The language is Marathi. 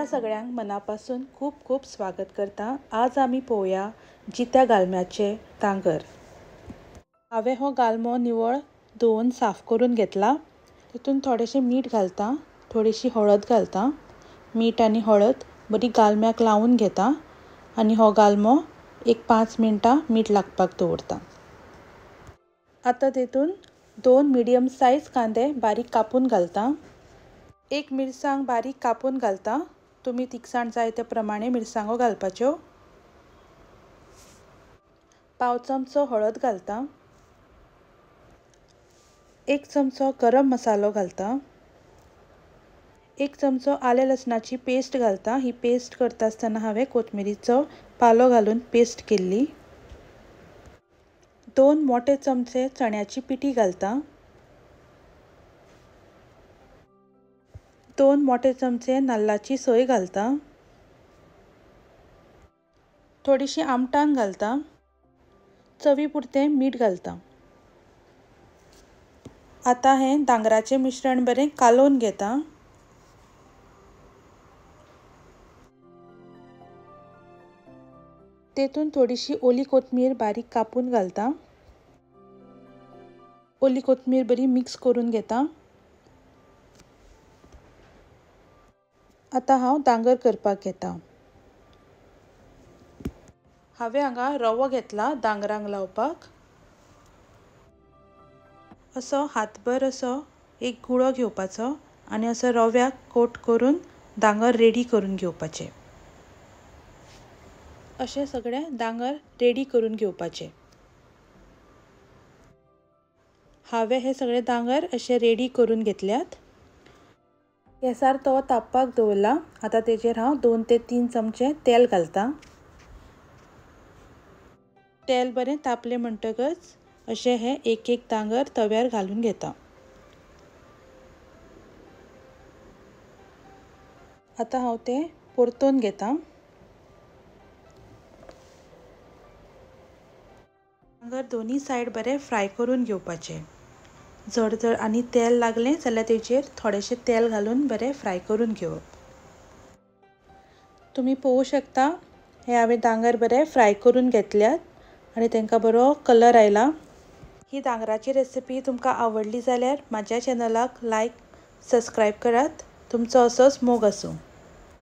तुमच्या सगळ्यांक मनापासून खूप खूप स्वागत करता। आज आमी पळोवया जित्या गालम्याचे दांगर। हांवें हो गालमो निवळ धुवन साफ करून घेतला। तितून थोडेशें मीठ घालता, थोडीशी हळद घालता। मीठ आनी हळद बरी गालम्याक लावून घेता आनी हो गालमो एक 5 मिनटां मीठ लागपाक दवरता। आता तितून 2 मिडियम साइज कांदे बारीक कापून घालता। एक मिरसांग बारीक कापून घालता। तुम्ही तिखसाण जाय त्या प्रमाणे मिरसांगो घालपाच्यो। पाव चमचो हळद घालता। 1 चमचो गरम मसालो घालता। 1 चमचो आले लसणाची पेस्ट घालता। ही पेस्ट करता आसतना हांवें कोथमिरीचो पालो घालून पेस्ट केल्ली। 2 मोठे चमचे चण्याची पिठी घालता। 2 मोठे चमचे नाल्लाची सोय घालता। थोडीशी आमटाण घालता। चवी पुरतें मीठ घालता। आता हें दांगराचें मिश्रण बरें कालोवन घेता। तेतून थोडीशी ओली कोथमीर बारीक कापून घालता। ओली कोथमीर बरी मिक्स करून घेता। आता हांव दांगर करपाक घेता। हांवें हांगा रवो घेतला दांगरांक लावपाक। असो हातभर असो एक गुळो घेवपाचो आनी असो रव्याक कोट करून दांगर रेडी करून घेवपाचे। अशें सगळे दांगर रेडी करून घेवपाचे। हांवें हे सगळे दांगर अशे रेडी करून घेतल्यात। गॅसार तवो तापपाक दवरला। आता तेजेर हांव 2 ते 3 चमचे तेल घालता। तेल बरें तापलें म्हणटकच अशे हे एक एक दांगर तव्यार घालून घेता। आता हांव ते परतून घेता। दांगर दोनी सायड बरें फ्राय करून घेवपाचे। जर जर आनी तेल लागलें जाल्यार तेजेर थोडेशें तेल घालून बरें फ्राय करून घेवप। तुम्ही पळोवू शकता हे हांवें दांगर बरें फ्राय करून घेतल्यात आनी तांकां बरो कलर आयला। ही दांगराची रेसिपी तुमकां आवडली जाल्यार म्हाज्या चॅनलाक लायक, सबस्क्रायब करात। तुमचो असोच मोग आसूं।